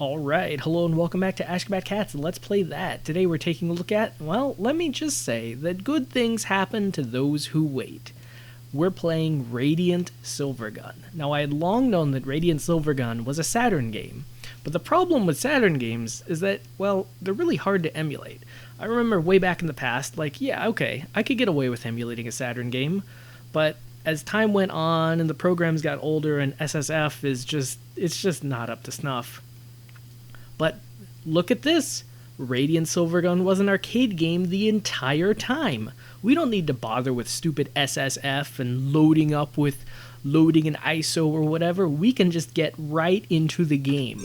Alright, hello and welcome back to Ashgabat Cats, and let's play that. Today we're taking a look at, well, let me just say that good things happen to those who wait. We're playing Radiant Silvergun. Now, I had long known that Radiant Silvergun was a Saturn game, but the problem with Saturn games is that, well, they're really hard to emulate. I remember way back in the past, like, yeah, okay, I could get away with emulating a Saturn game, but as time went on and the programs got older and SSF it's just not up to snuff. But look at this. Radiant Silvergun was an arcade game the entire time. We don't need to bother with stupid SSF and loading an ISO or whatever. We can just get right into the game.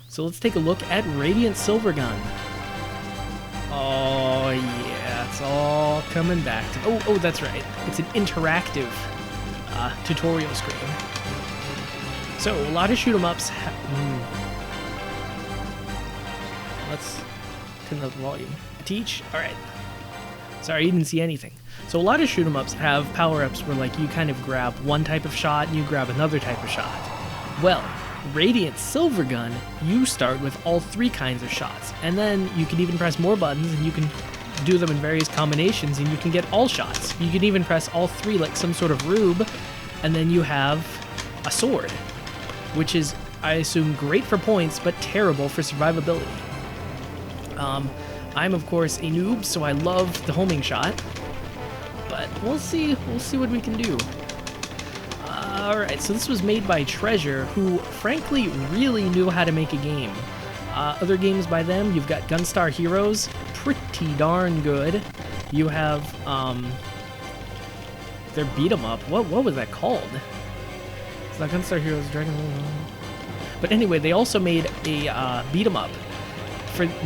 So let's take a look at Radiant Silvergun. Oh yeah, it's all coming back to me. Oh, that's right. It's an interactive tutorial screen. So a lot of shoot 'em ups. Let's turn up the volume. Teach? Alright. Sorry, you didn't see anything. So a lot of shoot 'em ups have power-ups where like you kind of grab one type of shot and you grab another type of shot. Well, Radiant Silvergun, you start with all three kinds of shots. And then you can even press more buttons and you can do them in various combinations and you can get all shots. You can even press all three like some sort of rube, and then you have a sword, which is, I assume, great for points but terrible for survivability. I'm of course a noob, so I love the homing shot, but we'll see what we can do. Alright, so this was made by Treasure, who frankly really knew how to make a game. Other games by them, you've got Gunstar Heroes, pretty darn good. You have, their beat 'em up. What was that called? It's not Gunstar Heroes, Dragon. But anyway, they also made a beat 'em up.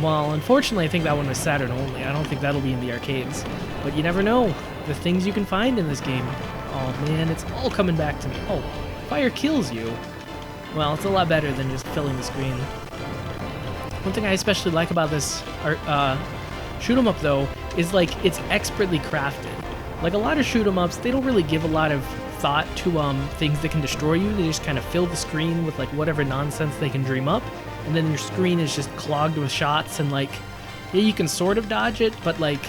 Well, unfortunately, I think that one was Saturn only. I don't think that'll be in the arcades. But you never know. The things you can find in this game. Oh man, it's all coming back to me. Oh, fire kills you. Well, it's a lot better than just filling the screen. One thing I especially like about this shoot 'em up though is like it's expertly crafted. Like a lot of shoot 'em ups, they don't really give a lot of thought to things that can destroy you. They just kind of fill the screen with like whatever nonsense they can dream up, and then your screen is just clogged with shots, and like, yeah, you can sort of dodge it, but like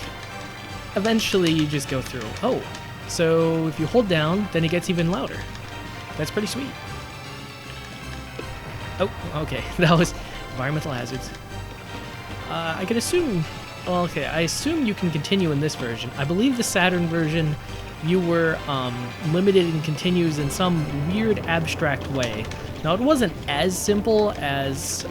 eventually you just go through. Oh, so if you hold down, then it gets even louder. That's pretty sweet. Oh, okay, that was environmental hazards. I could assume, well, okay, I assume you can continue in this version. I believe the Saturn version, you were limited in continues in some weird abstract way. Now, it wasn't as simple as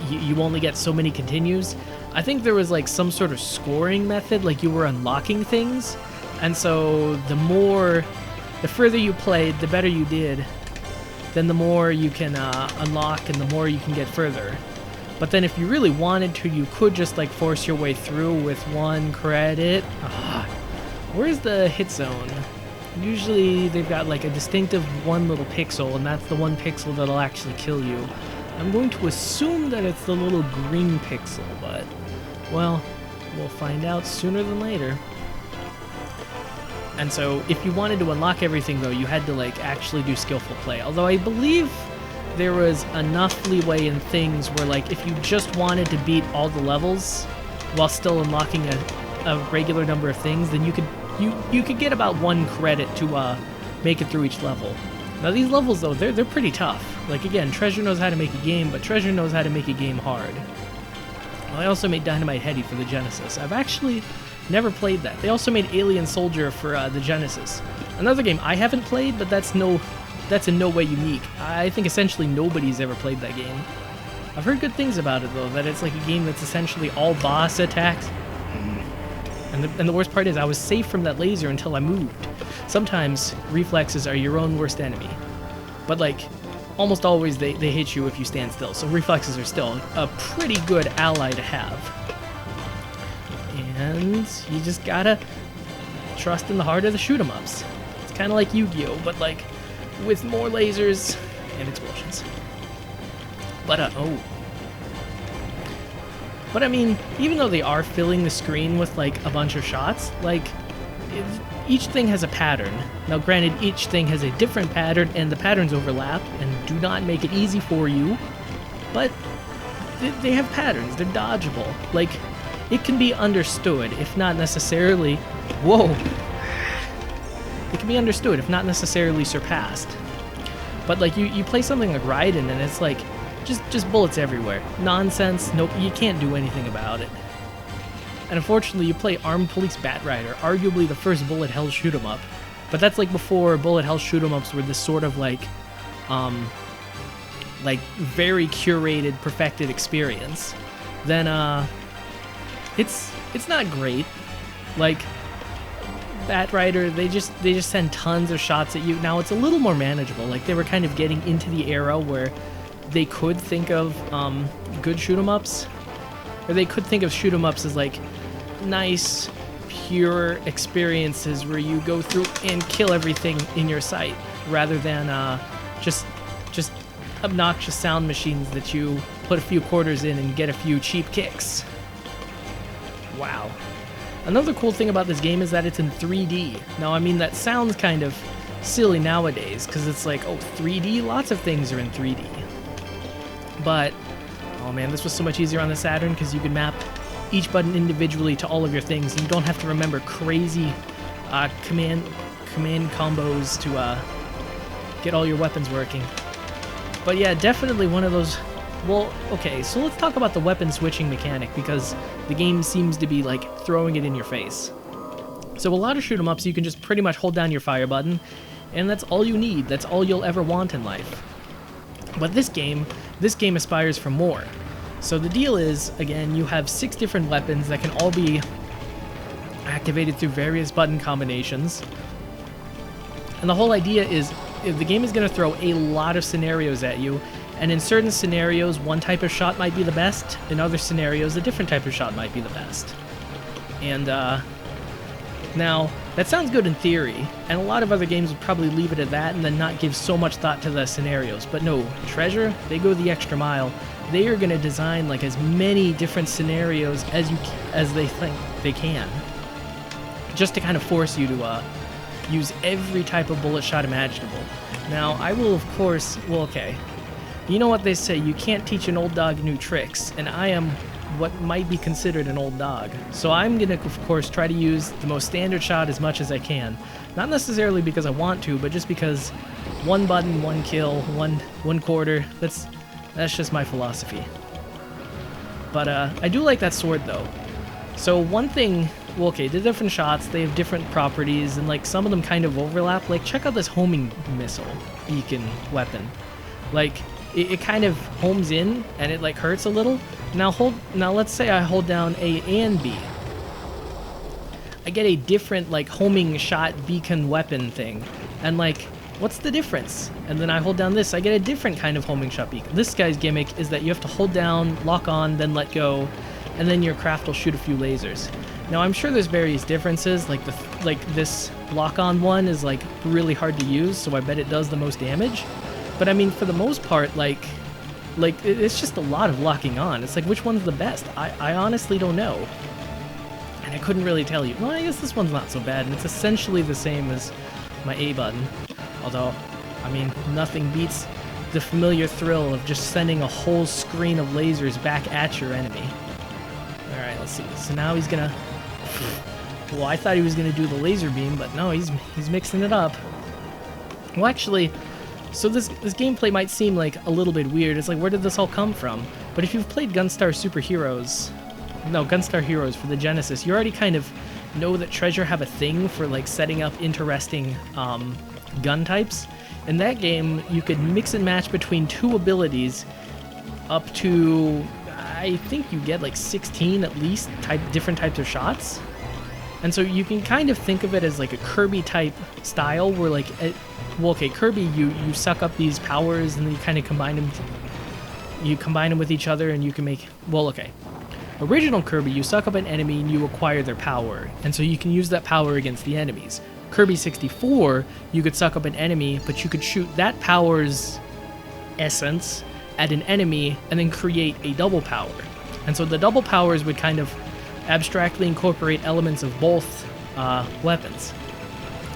you only get so many continues. I think there was like some sort of scoring method, like you were unlocking things, and so the further you played, the better you did, then the more you can unlock and the more you can get further. But then if you really wanted to, you could just like force your way through with one credit. Where's the hit zone? Usually they've got like a distinctive one little pixel, and that's the one pixel that'll actually kill you. I'm going to assume that it's the little green pixel, but, well, we'll find out sooner than later. And so if you wanted to unlock everything though, you had to like actually do skillful play. Although I believe there was enough leeway in things where like if you just wanted to beat all the levels while still unlocking a regular number of things, then you could get about one credit to make it through each level. Now these levels though, they're pretty tough. Like again, Treasure knows how to make a game, but Treasure knows how to make a game hard. Well, I also made Dynamite Heady for the Genesis. I've actually never played that. They also made Alien Soldier for the Genesis. Another game I haven't played, but that's in no way unique. I think essentially nobody's ever played that game. I've heard good things about it though, that it's like a game that's essentially all boss attacks. And the worst part is I was safe from that laser until I moved. Sometimes reflexes are your own worst enemy. But like, almost always they hit you if you stand still. So reflexes are still a pretty good ally to have. And you just gotta trust in the heart of the shoot 'em ups. It's kinda like Yu-Gi-Oh! But like, with more lasers and explosions. But But I mean, even though they are filling the screen with like a bunch of shots, like each thing has a pattern. Now granted, each thing has a different pattern and the patterns overlap and do not make it easy for you, but they have patterns, they're dodgeable. Like, it can be understood, if not necessarily, whoa, it can be understood, if not necessarily surpassed. But like, you play something like Radiant and it's like, just bullets everywhere. Nonsense, nope, you can't do anything about it. And unfortunately, you play Armed Police Bat Rider, arguably the first bullet hell shoot 'em up. But that's like before bullet hell shoot 'em ups were this sort of like very curated, perfected experience. Then it's not great. Like, Bat Rider, they just send tons of shots at you. Now it's a little more manageable. Like, they were kind of getting into the era where they could think of good shoot 'em ups, or they could think of shoot 'em ups as like nice, pure experiences where you go through and kill everything in your sight, rather than just obnoxious sound machines that you put a few quarters in and get a few cheap kicks. Wow. Another cool thing about this game is that it's in 3D. Now, I mean, that sounds kind of silly nowadays, because it's like, oh, 3D? Lots of things are in 3D. But, oh man, this was so much easier on the Saturn, because you could map each button individually to all of your things, and you don't have to remember crazy command combos to get all your weapons working. But yeah, definitely one of those. Well, okay, so let's talk about the weapon switching mechanic, because the game seems to be like throwing it in your face. So a lot of shoot 'em ups, you can just pretty much hold down your fire button, and that's all you need. That's all you'll ever want in life. But this game aspires for more. So the deal is, again, you have 6 different weapons that can all be activated through various button combinations. And the whole idea is, the game is going to throw a lot of scenarios at you, and in certain scenarios, one type of shot might be the best. In other scenarios, a different type of shot might be the best. And, now, that sounds good in theory, and a lot of other games would probably leave it at that and then not give so much thought to the scenarios. But no, Treasure, they go the extra mile. They are going to design like as many different scenarios as they think they can, just to kind of force you to use every type of bullet shot imaginable. Now, I will, of course, well, okay, you know what they say, you can't teach an old dog new tricks, and I am what might be considered an old dog. So I'm going to, of course, try to use the most standard shot as much as I can. Not necessarily because I want to, but just because one button, one kill, one quarter, that's just my philosophy. But I do like that sword, though. So one thing, well, okay, the different shots, they have different properties, and like some of them kind of overlap. Like, check out this homing missile beacon weapon. Like, it kind of homes in, and it like hurts a little. Now let's say I hold down A and B. I get a different like homing shot beacon weapon thing, and like, what's the difference? And then I hold down this, I get a different kind of homing shot beacon. This guy's gimmick is that you have to hold down, lock on, then let go, and then your craft will shoot a few lasers. Now I'm sure there's various differences, like this lock-on one is like really hard to use, so I bet it does the most damage. But I mean, for the most part, like it's just a lot of locking on. It's like, which one's the best? I honestly don't know. And I couldn't really tell you. Well, I guess this one's not so bad, and it's essentially the same as my A button. Although, I mean, nothing beats the familiar thrill of just sending a whole screen of lasers back at your enemy. Alright, let's see. So now he's gonna... Well, I thought he was gonna do the laser beam, but no, he's mixing it up. Well, actually, so this gameplay might seem like a little bit weird. It's like, where did this all come from? But if you've played Gunstar Heroes for the Genesis, you already kind of know that Treasure have a thing for like setting up interesting gun types. In that game, you could mix and match between 2 abilities up to, I think you get like 16 at least different types of shots. And so you can kind of think of it as like a Kirby type style where like, well, okay, Kirby, you suck up these powers and then you kind of combine them with each other and you can make, well, okay. Original Kirby, you suck up an enemy and you acquire their power, and so you can use that power against the enemies. Kirby 64, you could suck up an enemy, but you could shoot that power's essence at an enemy and then create a double power. And so the double powers would kind of abstractly incorporate elements of both weapons.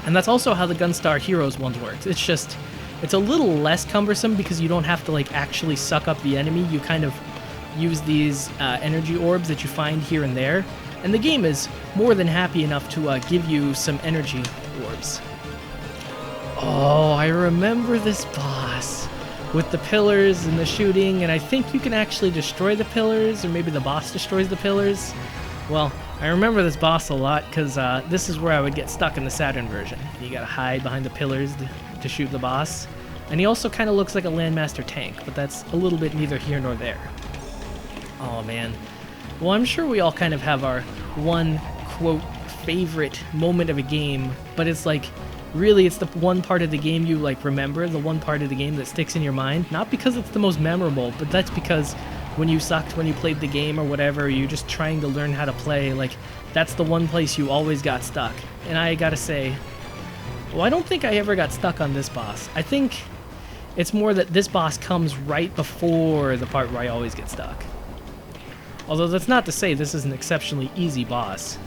And that's also how the Gunstar Heroes ones works. It's just, it's a little less cumbersome because you don't have to like actually suck up the enemy. You kind of use these energy orbs that you find here and there. And the game is more than happy enough to give you some energy orbs. Oh, I remember this boss with the pillars and the shooting, and I think you can actually destroy the pillars, or maybe the boss destroys the pillars. Well, I remember this boss a lot because this is where I would get stuck in the Saturn version. You gotta hide behind the pillars to shoot the boss. And he also kind of looks like a Landmaster tank, but that's a little bit neither here nor there. Oh man. Well, I'm sure we all kind of have our one, quote, favorite moment of a game, but it's like, really, it's the one part of the game you like remember, the one part of the game that sticks in your mind. Not because it's the most memorable, but that's because when you sucked when you played the game or whatever, you're just trying to learn how to play, like, that's the one place you always got stuck. And I gotta say, well, I don't think I ever got stuck on this boss. I think it's more that this boss comes right before the part where I always get stuck. Although that's not to say this is an exceptionally easy boss.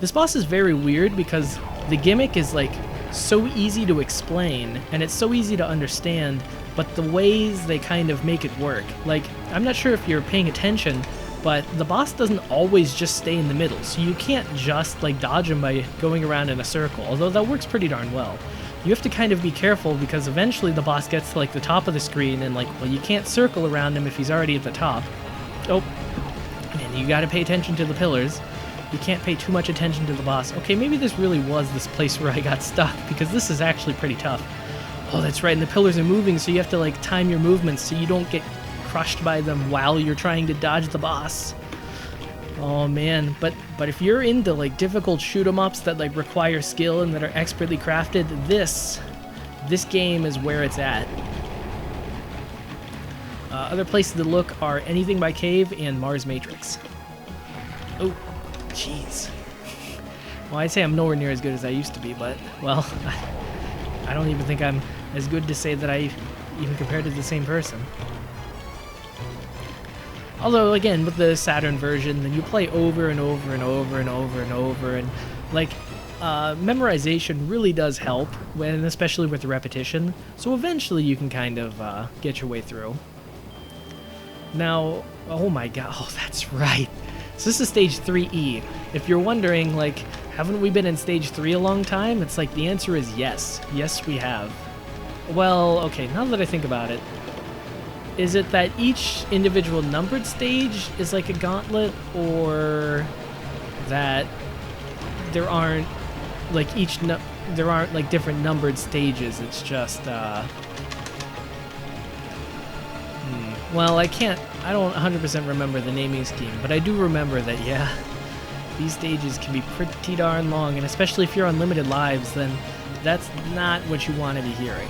This boss is very weird because the gimmick is like so easy to explain and it's so easy to understand, but the ways they kind of make it work, like, I'm not sure if you're paying attention, but the boss doesn't always just stay in the middle, so you can't just like dodge him by going around in a circle, although that works pretty darn well. You have to kind of be careful because eventually the boss gets to like the top of the screen and like, well, you can't circle around him if he's already at the top. Oh, and you gotta pay attention to the pillars. You can't pay too much attention to the boss. Okay, maybe this really was this place where I got stuck, because this is actually pretty tough. Oh, that's right, and the pillars are moving, so you have to like time your movements so you don't get crushed by them while you're trying to dodge the boss. Oh man, but if you're into like difficult shoot-'em-ups that like require skill and that are expertly crafted, this game is where it's at. Other places to look are Anything by Cave and Mars Matrix. Oh. Jeez. Well, I'd say I'm nowhere near as good as I used to be, but, well, I don't even think I'm as good to say that I even compared to the same person. Although, again, with the Saturn version, then you play over and over and over and over and over, and, like, memorization really does help, when, especially with the repetition, so eventually you can kind of get your way through. Now, oh my god, oh, that's right. So this is stage 3E. If you're wondering, like, haven't we been in stage 3 a long time? It's like, the answer is yes. Yes, we have. Well, okay, now that I think about it, is it that each individual numbered stage is like a gauntlet, or that there aren't, like, there aren't, like, different numbered stages, it's just, well, I don't 100% remember the naming scheme, but I do remember that, yeah, these stages can be pretty darn long, and especially if you're on limited lives, then that's not what you want to be hearing.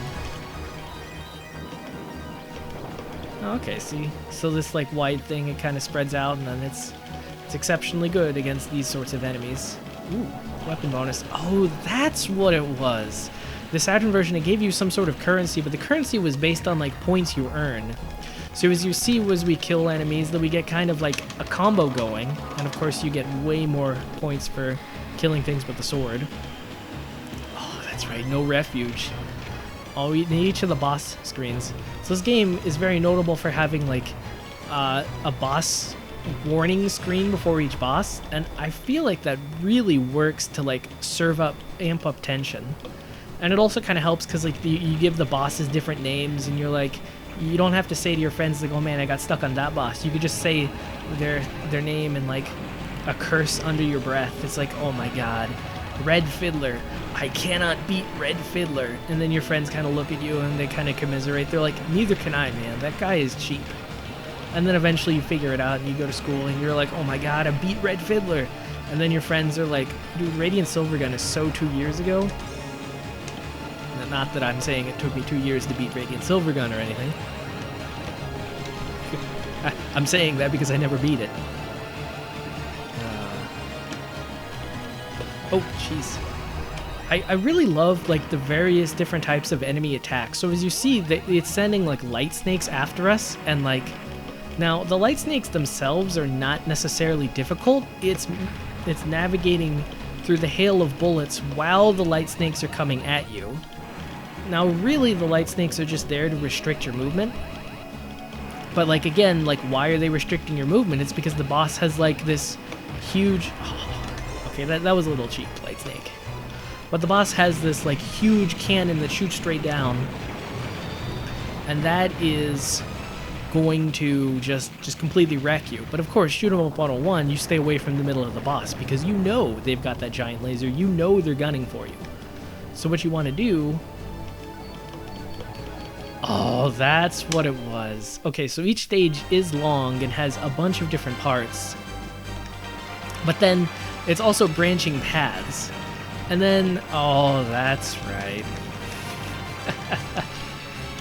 Okay, see, so this, like, wide thing, it kind of spreads out, and then it's exceptionally good against these sorts of enemies. Ooh, weapon bonus. Oh, that's what it was. The Saturn version, it gave you some sort of currency, but the currency was based on, like, points you earn. So as you see, as we kill enemies, that we get kind of like a combo going, and of course you get way more points for killing things with the sword. Oh, that's right, no refuge. Oh, in each of the boss screens. So this game is very notable for having like a boss warning screen before each boss, and I feel like that really works to like amp up tension. And it also kind of helps because like you give the bosses different names, and you're like, you don't have to say to your friends like, oh man, I got stuck on that boss. You could just say their name and like a curse under your breath. It's like, oh my god, Red Fiddler. I cannot beat Red Fiddler. And then your friends kind of look at you and they kind of commiserate. They're like, neither can I, man. That guy is cheap. And then eventually you figure it out and you go to school and you're like, oh my god, I beat Red Fiddler. And then your friends are like, dude, Radiant Silvergun is so 2 years ago. Not that I'm saying it took me 2 years to beat Radiant Silvergun or anything. I'm saying that because I never beat it. Oh, jeez. I really love like the various different types of enemy attacks. So as you see, it's sending like light snakes after us, and like, now the light snakes themselves are not necessarily difficult. It's navigating through the hail of bullets while the light snakes are coming at you. Now, really, the light snakes are just there to restrict your movement. But, like, again, like, why are they restricting your movement? It's because the boss has, like, this huge... Oh, okay, that was a little cheap, light snake. But the boss has this, like, huge cannon that shoots straight down. And that is going to just completely wreck you. But, of course, shoot 'em up 101, you stay away from the middle of the boss, because you know they've got that giant laser. You know they're gunning for you. So what you want to do... Oh, that's what it was. Okay, so each stage is long and has a bunch of different parts. But then it's also branching paths. And then, oh, that's right.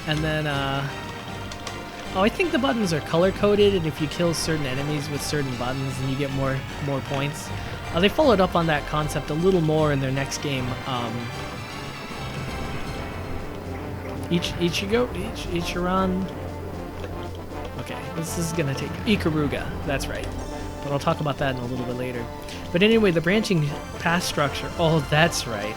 And then, oh, I think the buttons are color-coded, and if you kill certain enemies with certain buttons, then you get more points. They followed up on that concept a little more in their next game. Ichiran. Okay, this is gonna take Ikaruga. That's right, but I'll talk about that in a little bit later. But anyway, the branching path structure. Oh, that's right.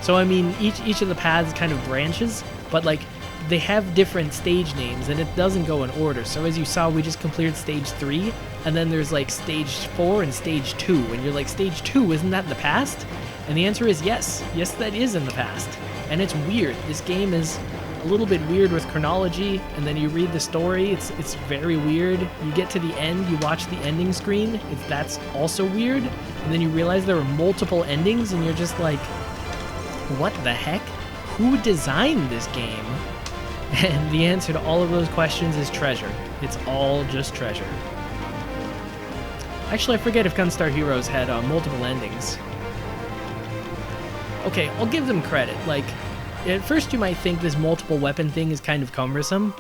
So I mean, each of the paths kind of branches, but like they have different stage names, and it doesn't go in order. So as you saw, we just completed stage 3, and then there's like stage 4 and stage 2, and you're like, stage 2, isn't that in the past? And the answer is yes. Yes, that is in the past, and it's weird. This game is a little bit weird with chronology, and then you read the story, it's very weird. You get to the end, you watch the ending screen, that's also weird, and then you realize there are multiple endings, and you're just like, what the heck? Who designed this game? And the answer to all of those questions is treasure. It's all just treasure. Actually, I forget if Gunstar Heroes had multiple endings. Okay, I'll give them credit. Like, at first you might think this multiple weapon thing is kind of cumbersome,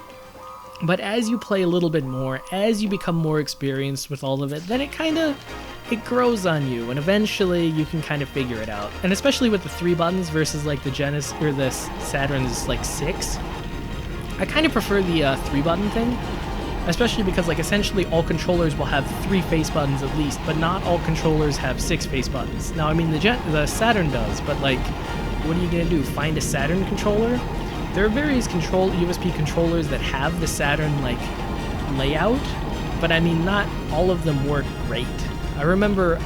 but as you play a little bit more, as you become more experienced with all of it, then it grows on you, and eventually you can kind of figure it out. And especially with the 3 buttons versus like the Genesis or the Saturn's like 6, I kind of prefer the 3 button thing, especially because like essentially all controllers will have 3 face buttons at least, but not all controllers have 6 face buttons. Now I mean the Saturn does, but like, what are you going to do? Find a Saturn controller? There are various USB controllers that have the Saturn like layout, but I mean not all of them work great. I remember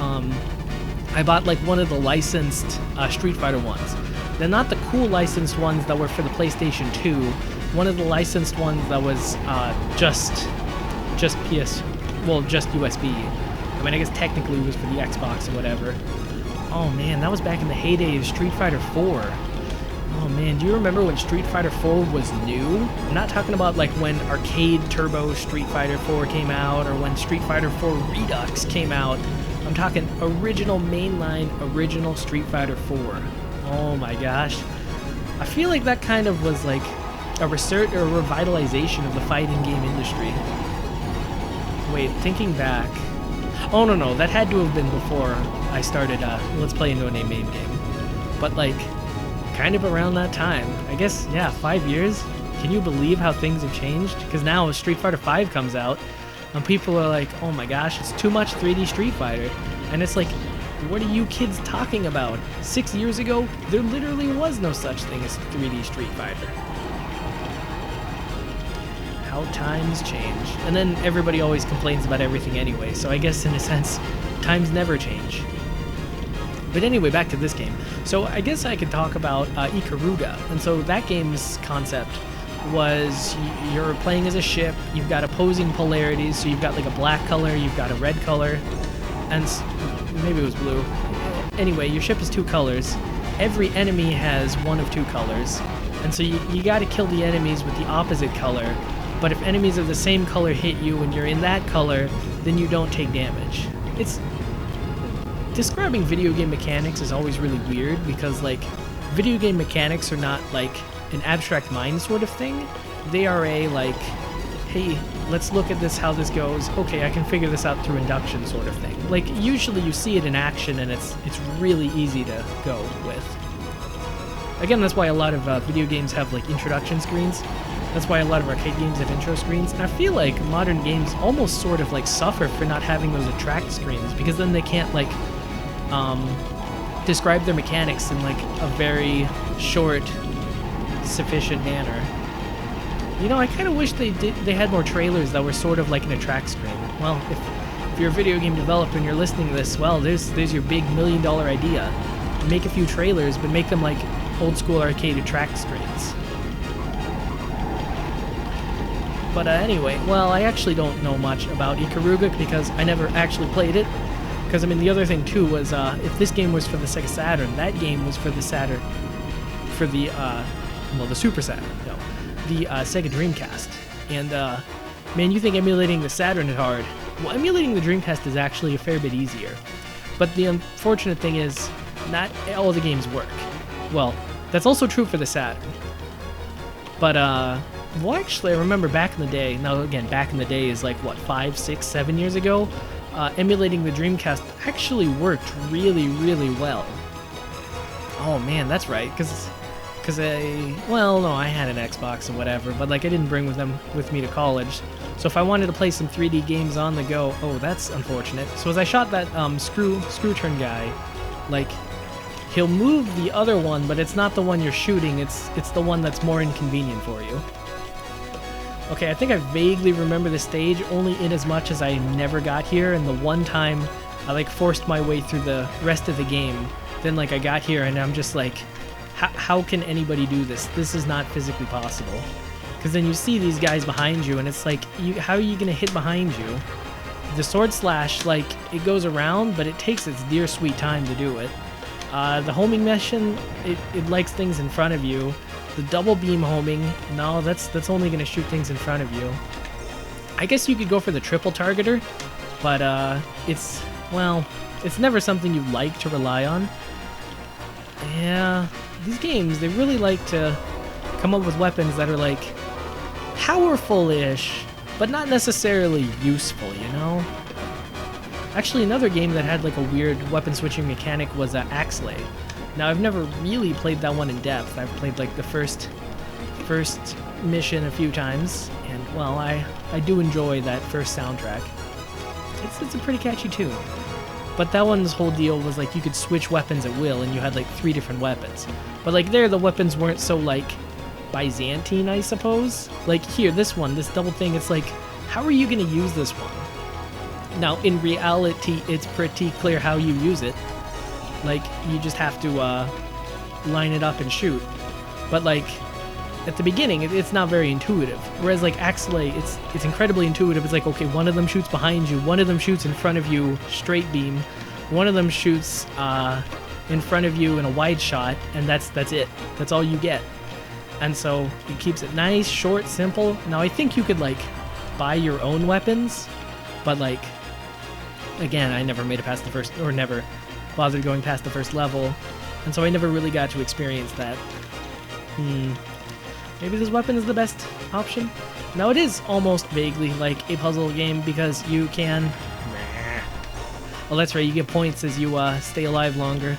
I bought like one of the licensed Street Fighter ones. They're not the cool licensed ones that were for the PlayStation 2. One of the licensed ones that was just USB. I mean, I guess technically it was for the Xbox or whatever. Oh man, that was back in the heyday of Street Fighter 4. Oh man, do you remember when Street Fighter 4 was new? I'm not talking about like when Arcade Turbo Street Fighter 4 came out, or when Street Fighter 4 Redux came out. I'm talking original mainline, original Street Fighter 4. Oh my gosh. I feel like that kind of was like a research or a revitalization of the fighting game industry. Wait, thinking back. Oh no, that had to have been before I started Let's Play a No-Name MAME Game. But like, kind of around that time. I guess, yeah, 5 years? Can you believe how things have changed? Because now Street Fighter 5 comes out, and people are like, oh my gosh, it's too much 3D Street Fighter. And it's like, what are you kids talking about? 6 years ago, there literally was no such thing as 3D Street Fighter. How times change. And then everybody always complains about everything anyway, so I guess in a sense, times never change. But anyway, back to this game. So I guess I could talk about Ikaruga. And so that game's concept was you're playing as a ship, you've got opposing polarities, so you've got like a black color, you've got a red color, and maybe it was blue. Anyway, your ship is 2 colors. Every enemy has one of 2 colors, and so you got to kill the enemies with the opposite color. But if enemies of the same color hit you and you're in that color, then you don't take damage. It's... Describing video game mechanics is always really weird, because like, video game mechanics are not like an abstract mind sort of thing. They are a like, hey, let's look at this, how this goes. Okay, I can figure this out through induction sort of thing. Like, usually you see it in action and it's really easy to go with. Again, that's why a lot of video games have like introduction screens. That's why a lot of arcade games have intro screens. And I feel like modern games almost sort of like suffer for not having those attract screens, because then they can't like describe their mechanics in like a very short, sufficient manner. You know, I kind of wish they had more trailers that were sort of like an attract screen. Well, if you're a video game developer and you're listening to this, well, there's your big $1 million idea. Make a few trailers, but make them like old school arcade attract screens. But anyway, well, I actually don't know much about Ikaruga because I never actually played it. Because, I mean, the other thing, too, was if this game was for the Sega Saturn, that game was for the Saturn, for the, well, the Super Saturn, no, the Sega Dreamcast. And, man, you think emulating the Saturn is hard. Well, emulating the Dreamcast is actually a fair bit easier. But the unfortunate thing is, not all the games work. Well, that's also true for the Saturn. But, well, actually, I remember back in the day, now, again, back in the day is like, what, 5, 6, 7 years ago? Emulating the Dreamcast actually worked really, really well. Oh man, that's right, because well, no, I had an Xbox and whatever, but like I didn't bring with me to college. So if I wanted to play some 3D games on the go, oh, that's unfortunate. So as I shot that screw turn guy, like he'll move the other one, but it's not the one you're shooting. It's the one that's more inconvenient for you. Okay, I think I vaguely remember the stage, only in as much as I never got here, and the one time I like forced my way through the rest of the game, then like I got here and I'm just like, how can anybody do this? This is not physically possible. Because then you see these guys behind you and it's like, how are you gonna hit behind you? The sword slash, like, it goes around, but it takes its dear sweet time to do it. The homing mission, it likes things in front of you. The double beam homing, no, that's only going to shoot things in front of you. I guess you could go for the triple targeter, but it's never something you like to rely on. Yeah, these games, they really like to come up with weapons that are like powerful-ish, but not necessarily useful, you know? Actually, another game that had like a weird weapon switching mechanic was Axlay. Now, I've never really played that one in depth. I've played like the first mission a few times, and well, I do enjoy that first soundtrack. It's a pretty catchy tune. But that one's whole deal was like you could switch weapons at will, and you had like 3 different weapons. But like there, the weapons weren't so like Byzantine, I suppose. Like here, this double thing, it's like, how are you gonna use this one? Now, in reality, it's pretty clear how you use it. Like, you just have to line it up and shoot. But like, at the beginning, it's not very intuitive. Whereas like Axlay, it's incredibly intuitive. It's like, okay, one of them shoots behind you, one of them shoots in front of you, straight beam, one of them shoots in front of you in a wide shot, and that's it. That's all you get. And so it keeps it nice, short, simple. Now I think you could like buy your own weapons, but like, again, I never made it past the first, or never bothered going past the first level, and so I never really got to experience that. Maybe this weapon is the best option? Now it is almost vaguely like a puzzle game because you can... Well, that's right, you get points as you stay alive longer.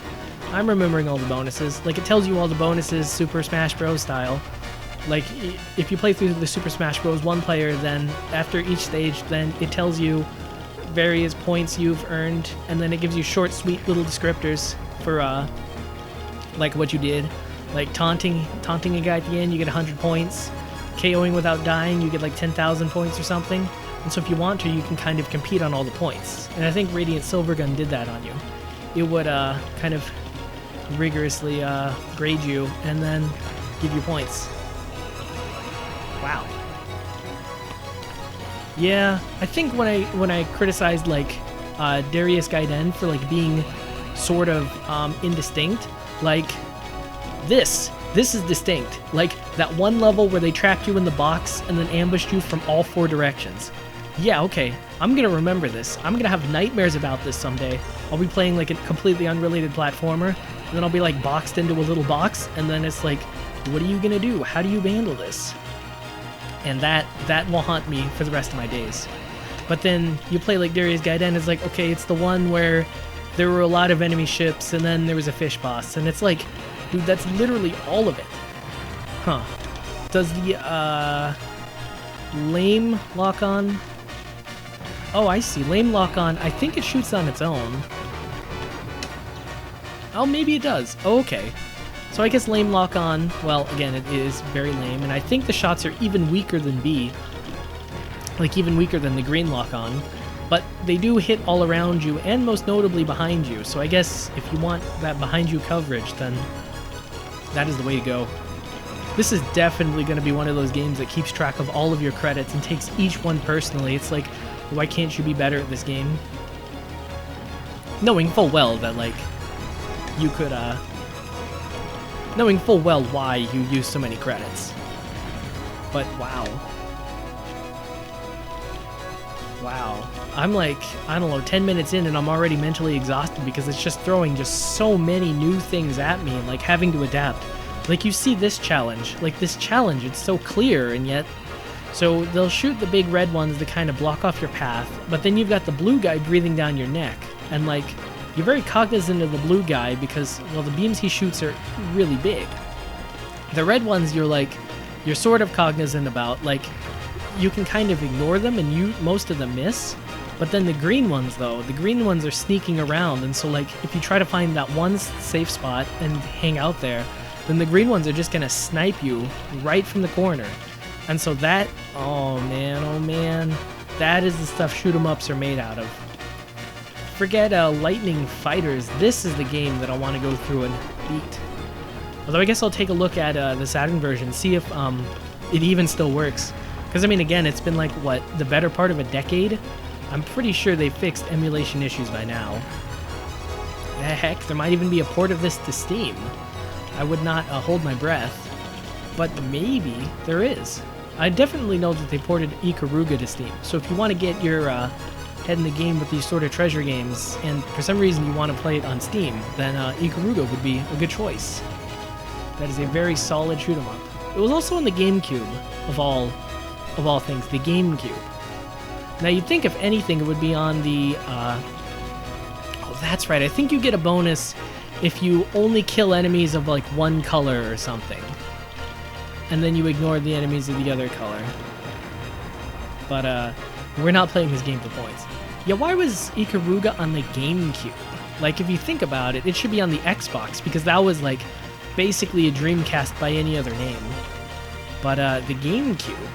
I'm remembering all the bonuses. Like, it tells you all the bonuses Super Smash Bros. Style. Like, if you play through the Super Smash Bros. One player, then after each stage, then it tells you various points you've earned, and then it gives you short, sweet little descriptors for like what you did. Like taunting a guy at the end, you get 100 points. KOing without dying, you get like 10,000 points or something. And so if you want to, you can kind of compete on all the points. And I think Radiant Silvergun did that on you. It would kind of rigorously grade you and then give you points. Wow. Yeah, I think when I criticized like Darius Gaiden for like being sort of indistinct, like this is distinct. Like that one level where they trapped you in the box and then ambushed you from all 4 directions. Yeah, okay, I'm gonna remember this. I'm gonna have nightmares about this someday. I'll be playing like a completely unrelated platformer, and then I'll be like boxed into a little box, and then it's like, what are you gonna do? How do you handle this? And that will haunt me for the rest of my days. But then you play like Darius Gaiden, it's like, okay, it's the one where there were a lot of enemy ships, and then there was a fish boss, and it's like, dude, that's literally all of it. Huh. Does the lame lock on? Oh, I see. Lame lock on. I think it shoots on its own. Oh, maybe it does. Oh, okay. So I guess lame lock on, well, again, it is very lame, and I think the shots are even weaker than B. Like, even weaker than the green lock on. But they do hit all around you, and most notably behind you, so I guess if you want that behind you coverage, then that is the way to go. This is definitely going to be one of those games that keeps track of all of your credits and takes each one personally. It's like, why can't you be better at this game? Knowing full well that, like, you could, knowing full well why you use so many credits. But, wow. Wow. I'm like, I don't know, 10 minutes in and I'm already mentally exhausted because it's just throwing just so many new things at me and, like, having to adapt. Like, you see this challenge. Like, this challenge, it's so clear, and yet... So, they'll shoot the big red ones to kind of block off your path, but then you've got the blue guy breathing down your neck. And, like, you're very cognizant of the blue guy because, well, the beams he shoots are really big. The red ones, you're sort of cognizant about. Like, you can kind of ignore them, and most of them miss. But then the green ones, though, the green ones are sneaking around, and so, like, if you try to find that one safe spot and hang out there, then the green ones are just gonna snipe you right from the corner. And so that, oh man, that is the stuff shoot-em-ups are made out of. Forget Lightning Fighters, this is the game that I want to go through and beat. Although I guess I'll take a look at the Saturn version, see if it even still works. Because, I mean, again, it's been like, what, the better part of a decade? I'm pretty sure they fixed emulation issues by now. Heck, there might even be a port of this to Steam. I would not hold my breath, but maybe there is. I definitely know that they ported Ikaruga to Steam, so if you want to get your head in the game with these sort of treasure games, and for some reason you want to play it on Steam, then Ikaruga would be a good choice. That is a very solid shoot-'em-up. It was also on the GameCube, of all things, the GameCube. Now you'd think if anything it would be on the, oh that's right, I think you get a bonus if you only kill enemies of like one color or something. And then you ignore the enemies of the other color. But we're not playing this game for points. Yeah, why was Ikaruga on the GameCube? Like if you think about it, it should be on the Xbox because that was like basically a Dreamcast by any other name. But the GameCube.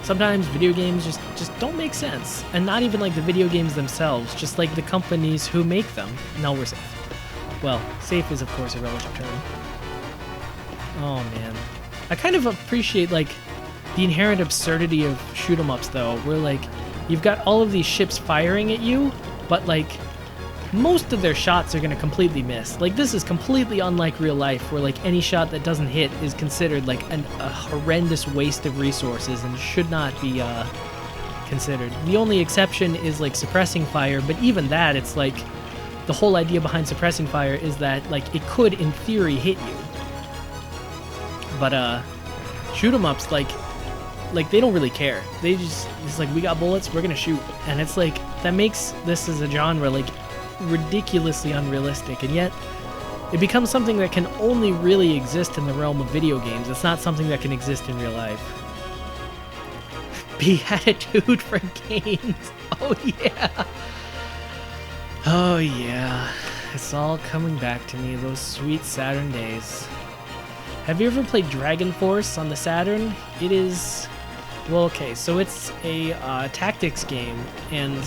Sometimes video games just don't make sense. And not even like the video games themselves, just like the companies who make them. No, we're safe. Well, safe is of course a relative term. Oh man. I kind of appreciate like the inherent absurdity of shoot-'em-ups though, where like you've got all of these ships firing at you, but like most of their shots are going to completely miss. Like this is completely unlike real life where like any shot that doesn't hit is considered like a horrendous waste of resources and should not be considered. The only exception is like suppressing fire, but even that it's like the whole idea behind suppressing fire is that like it could in theory hit you. But shoot-'em-ups like they don't really care. It's like we got bullets, we're going to shoot. And it's like that makes this as a genre like ridiculously unrealistic, and yet it becomes something that can only really exist in the realm of video games. It's not something that can exist in real life. Beatitude for games. Oh yeah. Oh yeah. It's all coming back to me, those sweet Saturn days. Have you ever played Dragon Force on the Saturn? It is, well, okay, so it's a tactics game, and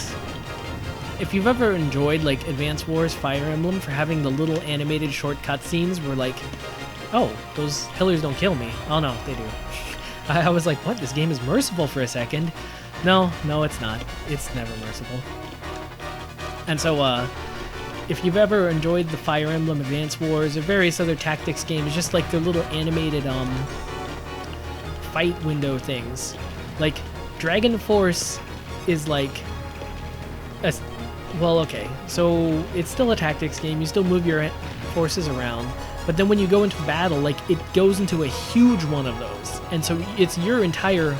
if you've ever enjoyed like Advance Wars Fire Emblem for having the little animated short cutscenes where like, oh, those pillars don't kill me. Oh no, they do. I was like, what? This game is merciful for a second. No, it's not. It's never merciful. And so, if you've ever enjoyed the Fire Emblem Advance Wars or various other tactics games, just like their little animated fight window things, like Dragon Force is like well, okay, so it's still a tactics game, you still move your forces around, but then when you go into battle, like, it goes into a huge one of those, and so it's your entire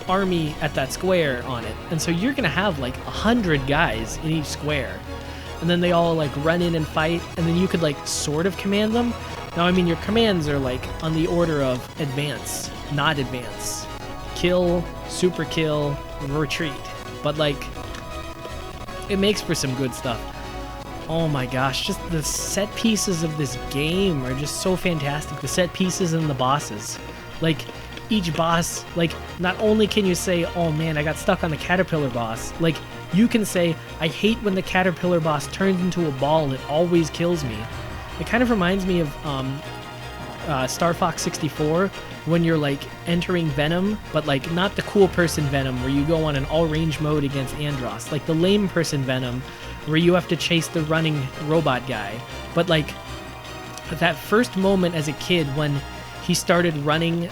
army at that square on it, and so you're gonna have, like, 100 guys in each square, and then they all, like, run in and fight, and then you could, like, sort of command them. Now, I mean, your commands are, like, on the order of advance, not advance. Kill, super kill, retreat, but, like, it makes for some good stuff. Oh my gosh, just the set pieces of this game are just so fantastic. The set pieces and the bosses. Like, each boss, like, not only can you say, oh man, I got stuck on the caterpillar boss, like, you can say, I hate when the caterpillar boss turns into a ball, it always kills me. It kind of reminds me of Star Fox 64, when you're like entering Venom, but like not the cool person Venom where you go on an all-range mode against Andross, like the lame person Venom where you have to chase the running robot guy. But like that first moment as a kid when he started running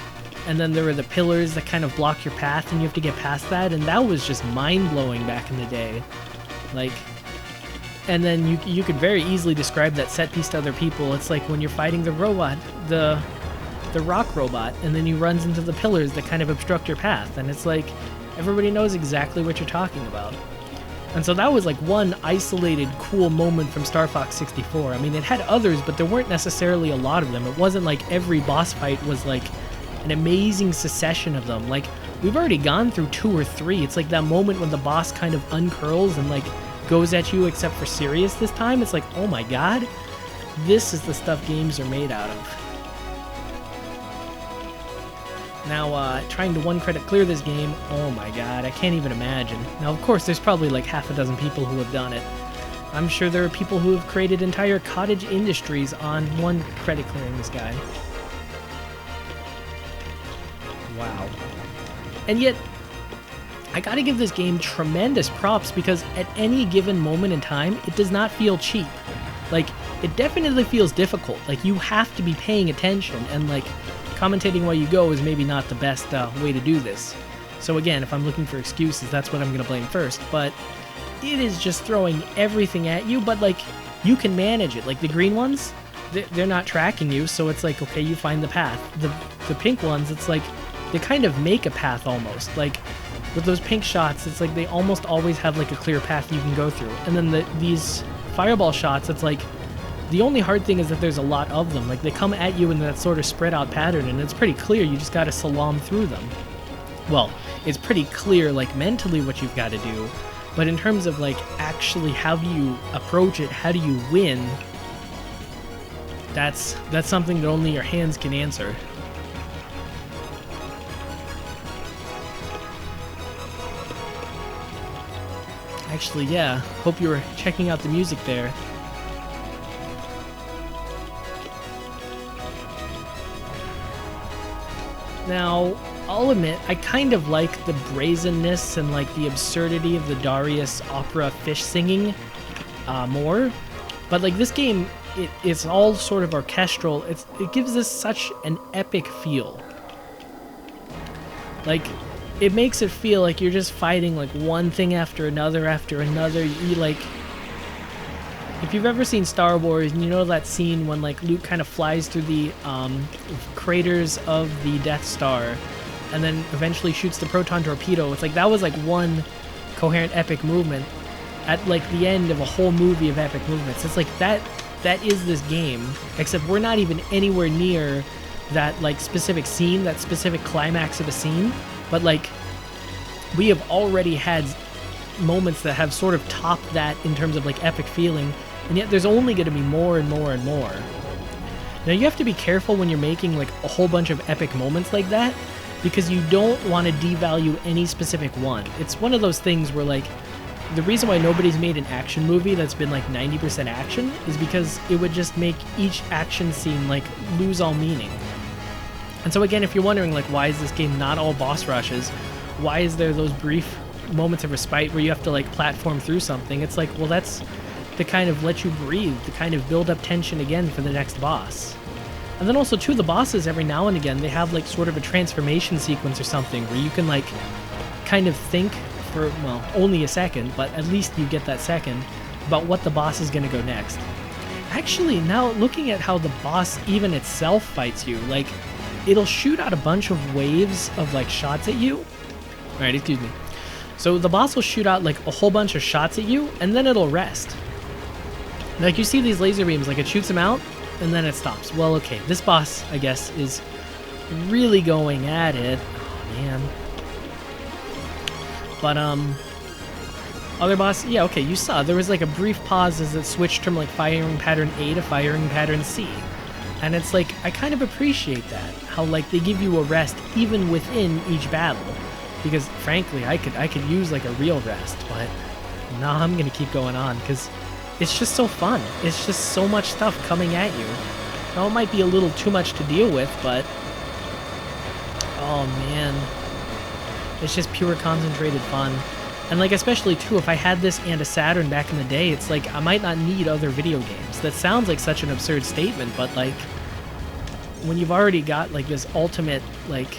and then there were the pillars that kind of block your path and you have to get past that, and that was just mind-blowing back in the day. Like, and then you could very easily describe that set piece to other people. It's like when you're fighting the robot, the rock robot, and then he runs into the pillars that kind of obstruct your path, and it's like everybody knows exactly what you're talking about. And so that was like one isolated cool moment from Star Fox 64. I mean, it had others, but there weren't necessarily a lot of them. It wasn't like every boss fight was like an amazing succession of them. Like, we've already gone through 2 or 3. It's like that moment when the boss kind of uncurls and like goes at you, except for Sirius this time. It's like, oh my god, this is the stuff games are made out of. Now, trying to 1 credit clear this game, oh my god, I can't even imagine. Now, of course, there's probably like half a dozen people who have done it. I'm sure there are people who have created entire cottage industries on 1 credit clearing this guy. Wow. And yet, I gotta give this game tremendous props because at any given moment in time, it does not feel cheap. Like, it definitely feels difficult. Like, you have to be paying attention, and like, commentating while you go is maybe not the best way to do this. So again, if I'm looking for excuses, that's what I'm gonna blame first. But it is just throwing everything at you, but like, you can manage it. Like, the green ones, they're not tracking you, so it's like, okay, you find the path. The pink ones, it's like, they kind of make a path almost. Like, with those pink shots, it's like they almost always have like a clear path you can go through. And then these fireball shots, it's like, the only hard thing is that there's a lot of them. Like, they come at you in that sort of spread out pattern, and it's pretty clear, you just gotta slalom through them. Well, it's pretty clear, like, mentally what you've gotta do, but in terms of, like, actually how do you approach it, how do you win, that's something that only your hands can answer. Actually, yeah, hope you were checking out the music there. Now, I'll admit, I kind of like the brazenness and like the absurdity of the Darius opera fish singing more, but like this game, it's all sort of orchestral. It gives us such an epic feel. Like, it makes it feel like you're just fighting like one thing after another after another. You like, if you've ever seen Star Wars, and you know that scene when like Luke kind of flies through the craters of the Death Star and then eventually shoots the proton torpedo, it's like that was like one coherent epic movement at like the end of a whole movie of epic movements. It's like that is this game, except we're not even anywhere near that like specific scene, that specific climax of a scene, but like we have already had moments that have sort of topped that in terms of like epic feeling, and yet there's only going to be more and more and more. Now, you have to be careful when you're making like a whole bunch of epic moments like that, because you don't want to devalue any specific one. It's one of those things where like, the reason why nobody's made an action movie that's been like 90% action is because it would just make each action scene like lose all meaning. And so again, if you're wondering like, why is this game not all boss rushes? Why is there those brief moments of respite where you have to like platform through something? It's like, well, that's to kind of let you breathe, to kind of build up tension again for the next boss. And then also too, the bosses every now and again, they have like sort of a transformation sequence or something where you can like kind of think for, well, only a second, but at least you get that second about what the boss is going to go next. Actually, now looking at how the boss even itself fights you, like, it'll shoot out a bunch of waves of like shots at you. Alright, excuse me. So the boss will shoot out like a whole bunch of shots at you, and then it'll rest. Like, you see these laser beams, like it shoots them out, and then it stops. Well, okay, this boss, I guess, is really going at it. Oh, man. But, Other boss, yeah, okay, you saw. There was like a brief pause as it switched from like firing pattern A to firing pattern C. And it's like, I kind of appreciate that. How like they give you a rest even within each battle. Because frankly, I could use like a real rest, but nah, I'm gonna keep going on because it's just so fun. It's just so much stuff coming at you. Now it might be a little too much to deal with, but oh man. It's just pure concentrated fun. And like especially too, if I had this and a Saturn back in the day, it's like I might not need other video games. That sounds like such an absurd statement, but like when you've already got like this ultimate like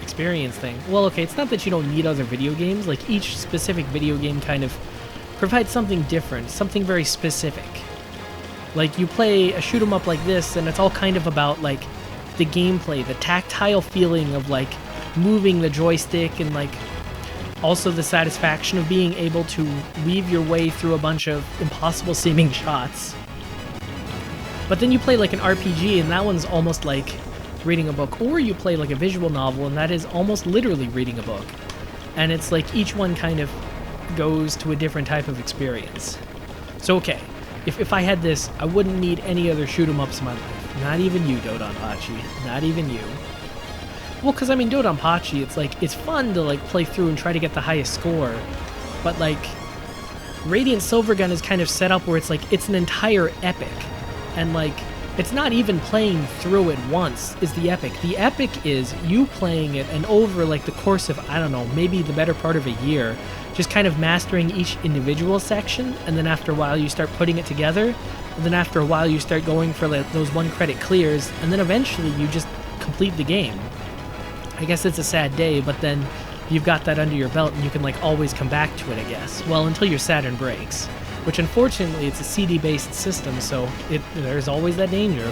experience thing. Well, okay, it's not that you don't need other video games. Like each specific video game kind of provides something different, something very specific. Like you play a shoot 'em up like this and it's all kind of about like the gameplay, the tactile feeling of like moving the joystick and like also the satisfaction of being able to weave your way through a bunch of impossible seeming shots. But then you play like an RPG and that one's almost like reading a book, or you play like a visual novel and that is almost literally reading a book. And it's like each one kind of goes to a different type of experience. So okay, if I had this, I wouldn't need any other shoot 'em ups in my life. Not even you, Dodonpachi. Not even you. Well, because I mean, Dodonpachi, it's like, it's fun to like play through and try to get the highest score, but like, Radiant Silvergun is kind of set up where it's like, it's an entire epic, and like, it's not even playing through it once is the epic. The epic is you playing it and over like the course of, I don't know, maybe the better part of a year, just kind of mastering each individual section, and then after a while you start putting it together, and then after a while you start going for like those 1-credit clears, and then eventually you just complete the game. I guess it's a sad day, but then you've got that under your belt and you can like always come back to it, I guess. Well, until your Saturn breaks, which unfortunately it's a CD-based system, so there's always that danger.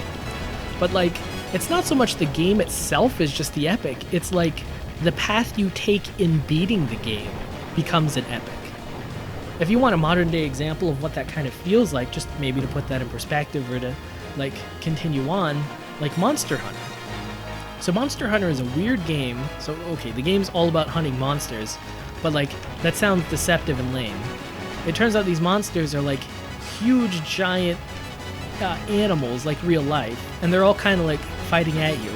But like, it's not so much the game itself is just the epic, it's like the path you take in beating the game becomes an epic. If you want a modern day example of what that kind of feels like, just maybe to put that in perspective or to like continue on, like Monster Hunter. So Monster Hunter is a weird game. So okay, the game's all about hunting monsters, but like that sounds deceptive and lame. It turns out these monsters are like huge giant animals like real life, and they're all kind of like fighting at you.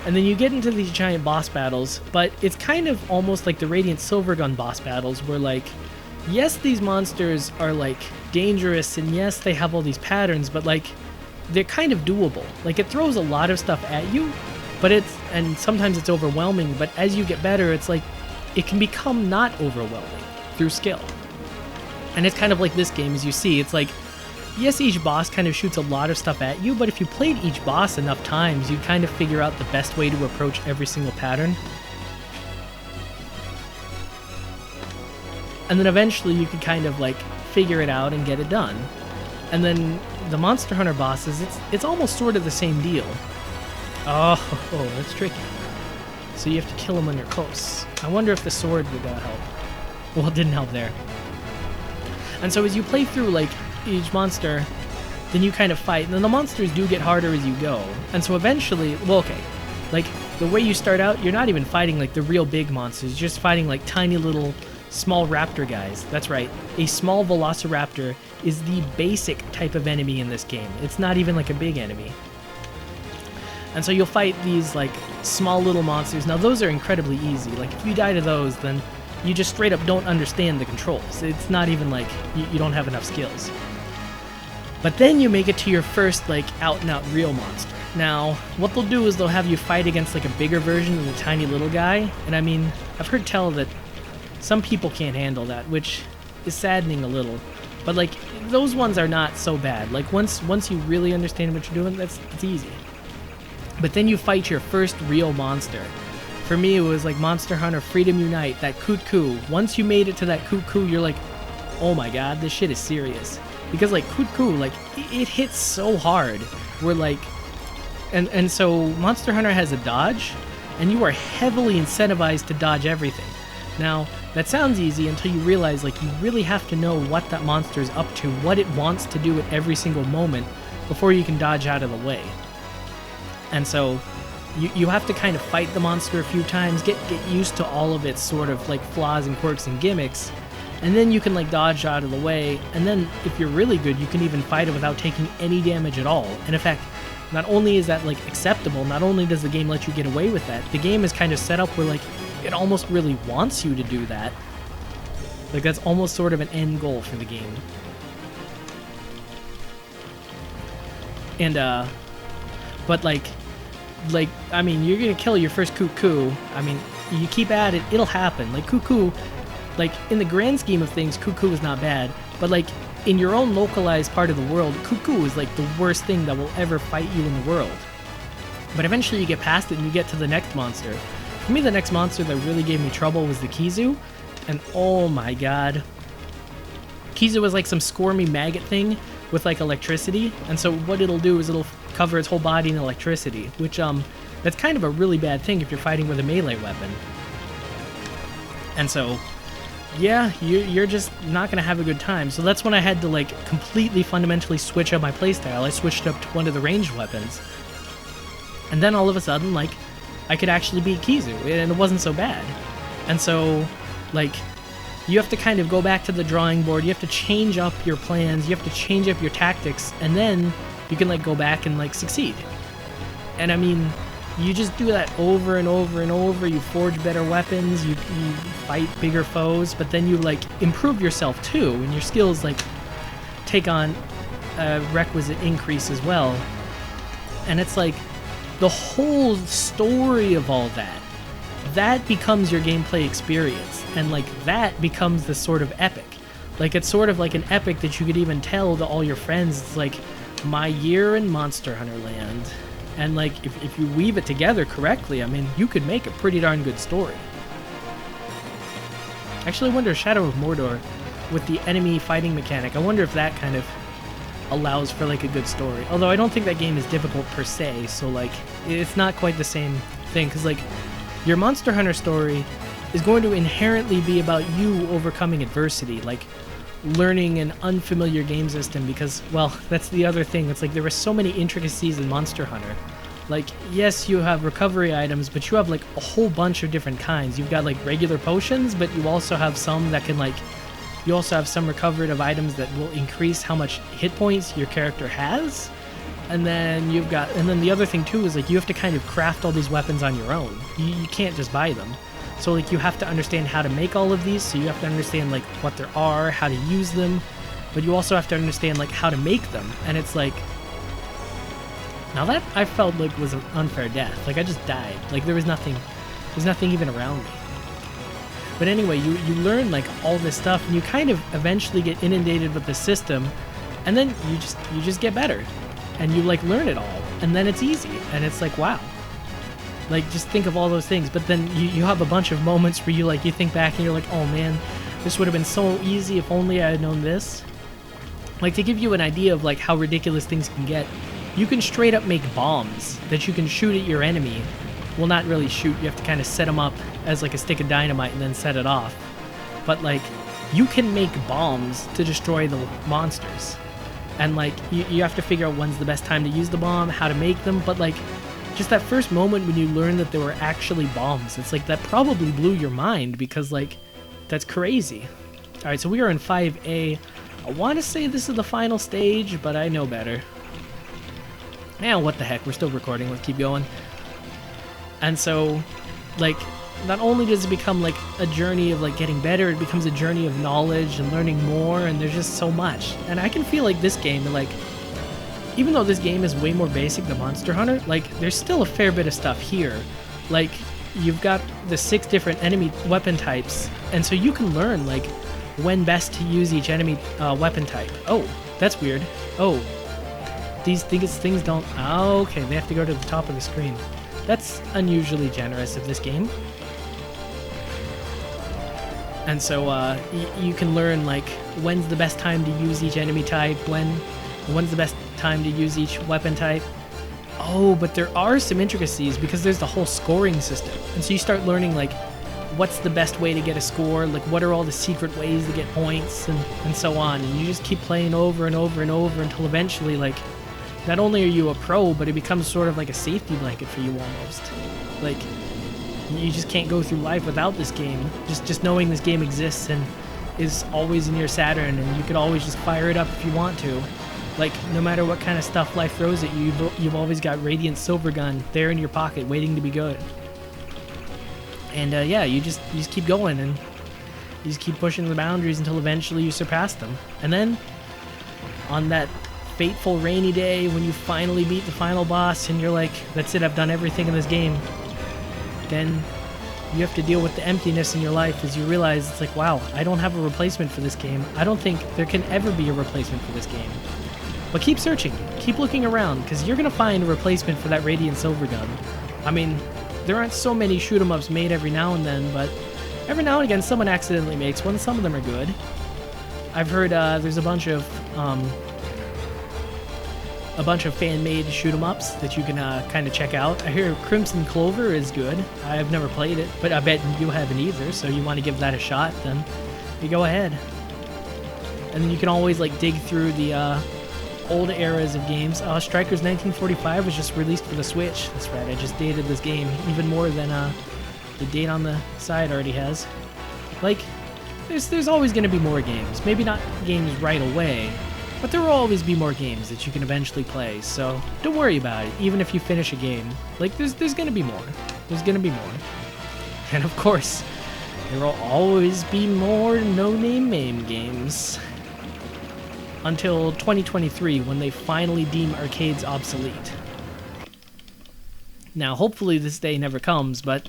And then you get into these giant boss battles, but it's kind of almost like the Radiant Silvergun boss battles where like, yes, these monsters are like dangerous and yes, they have all these patterns, but like they're kind of doable. Like it throws a lot of stuff at you, but and sometimes it's overwhelming, but as you get better, it's like, it can become not overwhelming through skill. And it's kind of like this game, as you see, it's like, yes, each boss kind of shoots a lot of stuff at you, but if you played each boss enough times, you'd kind of figure out the best way to approach every single pattern. And then eventually you could kind of like figure it out and get it done. And then the Monster Hunter bosses, it's almost sort of the same deal. Oh, that's tricky. So you have to kill them when you're close. I wonder if the sword would help. Well, it didn't help there. And so as you play through like each monster, then you kind of fight, and then the monsters do get harder as you go. And so eventually, well, okay, like the way you start out, you're not even fighting like the real big monsters, you're just fighting like tiny little small raptor guys. That's right, a small velociraptor is the basic type of enemy in this game. It's not even like a big enemy. And so you'll fight these like small little monsters. Now those are incredibly easy. Like if you die to those, then you just straight up don't understand the controls. It's not even like you don't have enough skills. But then you make it to your first like out and out real monster. Now what they'll do is they'll have you fight against like a bigger version of the tiny little guy. And I mean, I've heard tell that some people can't handle that, which is saddening a little. But like those ones are not so bad. Like once you really understand what you're doing, it's easy. But then you fight your first real monster. For me, it was like Monster Hunter Freedom Unite, that Kut-Ku. Once you made it to that Kut-Ku, you're like, oh my god, this shit is serious. Because like Kut-Ku, like, it hits so hard. We're like, and so Monster Hunter has a dodge, and you are heavily incentivized to dodge everything. Now, that sounds easy until you realize like you really have to know what that monster is up to, what it wants to do at every single moment, before you can dodge out of the way. And so you have to kind of fight the monster a few times, get used to all of its sort of like flaws and quirks and gimmicks, And then you can like dodge out of the way, and then if you're really good, you can even fight it without taking any damage at all. And in fact, not only is that like acceptable, not only does the game let you get away with that, the game is kind of set up where like it almost really wants you to do that. Like that's almost sort of an end goal for the game. And but like I mean, you're gonna kill your first cuckoo. I mean, you keep at it, it'll happen. Like cuckoo, like in the grand scheme of things, cuckoo is not bad, but like in your own localized part of the world, cuckoo is like the worst thing that will ever fight you in the world. But eventually you get past it and you get to the next monster. For me, the next monster that really gave me trouble was the Kizu, and oh my god. Kizu was like some squirmy maggot thing with like electricity, and so what it'll do is it'll cover its whole body in electricity, which that's kind of a really bad thing if you're fighting with a melee weapon. And so yeah, you're just not gonna have a good time. So that's when I had to like completely fundamentally switch up my playstyle. I switched up to one of the ranged weapons, and then all of a sudden like I could actually beat Kizu, and it wasn't so bad. And so like you have to kind of go back to the drawing board, you have to change up your plans, you have to change up your tactics, and then you can like go back and like succeed. And I mean, you just do that over and over and over, you forge better weapons, you fight bigger foes, but then you like improve yourself too, and your skills like take on a requisite increase as well. And it's like the whole story of all that becomes your gameplay experience, and like that becomes this sort of epic. Like it's sort of like an epic that you could even tell to all your friends. It's like my year in Monster Hunter Land. And like if you weave it together correctly, I mean, you could make a pretty darn good story. Actually, I wonder Shadow of Mordor with the enemy fighting mechanic, I wonder if that kind of allows for like a good story. Although I don't think that game is difficult per se, so like it's not quite the same thing, because like your Monster Hunter story is going to inherently be about you overcoming adversity, like learning an unfamiliar game system, because, well, that's the other thing. It's like there are so many intricacies in Monster Hunter. Like, yes, you have recovery items, but you have like a whole bunch of different kinds. You've got like regular potions, but you also have some that can like, you also have some recovered items that will increase how much hit points your character has. And then you've got, and then the other thing too is like you have to kind of craft all these weapons on your own. You can't just buy them. So like you have to understand how to make all of these, so you have to understand like what there are, how to use them, but you also have to understand like how to make them. And it's like, now that I felt like was an unfair death. Like I just died. Like there's nothing even around me. But anyway, you learn like all this stuff, and you kind of eventually get inundated with the system, and then you just get better. And you like learn it all, and then it's easy, and it's like, wow. Like just think of all those things, but then you have a bunch of moments where you think back and you're like, oh man, this would have been so easy if only I had known this. Like, to give you an idea of like how ridiculous things can get, you can straight up make bombs that you can shoot at your enemy. Well, not really shoot, you have to kind of set them up as like a stick of dynamite and then set it off. But like, you can make bombs to destroy the monsters. And like, you have to figure out when's the best time to use the bomb, how to make them, but like, just that first moment when you learn that there were actually bombs, it's like, that probably blew your mind, because like, that's crazy. Alright, so we are in 5A. I want to say this is the final stage, but I know better. Yeah, what the heck, we're still recording, let's keep going. And so, like, not only does it become like a journey of like getting better, it becomes a journey of knowledge and learning more, and there's just so much. And I can feel like this game, like, even though this game is way more basic than Monster Hunter, like, there's still a fair bit of stuff here. Like, you've got the 6 different enemy weapon types, and so you can learn like when best to use each enemy weapon type. Oh, that's weird. Oh, these things don't, oh, okay, they have to go to the top of the screen. That's unusually generous of this game. And so you can learn like when's the best time to use each enemy type, when's the best time to use each weapon type. Oh, but there are some intricacies because there's the whole scoring system. And so you start learning like what's the best way to get a score, like what are all the secret ways to get points, and so on. And you just keep playing over and over and over until eventually, like, not only are you a pro, but it becomes sort of like a safety blanket for you almost. Like, you just can't go through life without this game. Just knowing this game exists, and is always in your Saturn, and you could always just fire it up if you want to. Like, no matter what kind of stuff life throws at you, you've always got Radiant Silvergun there in your pocket waiting to be good. And yeah, you just keep going, and you just keep pushing the boundaries until eventually you surpass them. And then, on that fateful rainy day when you finally beat the final boss and you're like, that's it, I've done everything in this game, then you have to deal with the emptiness in your life as you realize it's like, wow, I don't have a replacement for this game. I don't think there can ever be a replacement for this game. But keep searching, keep looking around, because you're going to find a replacement for that Radiant Silvergun. I mean, there aren't so many shoot-'em-ups made every now and then, but every now and again someone accidentally makes one. Some of them are good. I've heard there's a bunch of fan-made shoot-'em-ups that you can kind of check out. I hear Crimson Clover is good. I've never played it, but I bet you haven't either, so you want to give that a shot, then you go ahead. And then you can always like dig through the old eras of games. Strikers 1945 was just released for the Switch. That's right, I just dated this game even more than the date on the side already has. Like, there's always going to be more games. Maybe not games right away, but there will always be more games that you can eventually play, so don't worry about it, even if you finish a game. Like, there's going to be more. There's going to be more. And of course, there will always be more No-Name MAME games. Until 2023, when they finally deem arcades obsolete. Now, hopefully this day never comes, but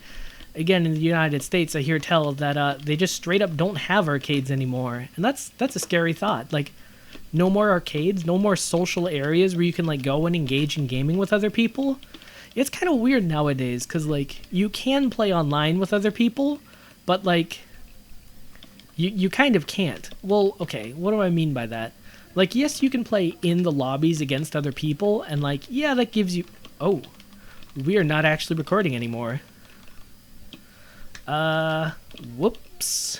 again, in the United States, I hear tell that they just straight up don't have arcades anymore, and that's a scary thought. Like, no more arcades, no more social areas where you can like go and engage in gaming with other people. It's kind of weird nowadays, because like you can play online with other people, but like you kind of can't. Well, okay, what do I mean by that? Like, yes, you can play in the lobbies against other people, and like, yeah, that gives you... Oh, we are not actually recording anymore. Whoops.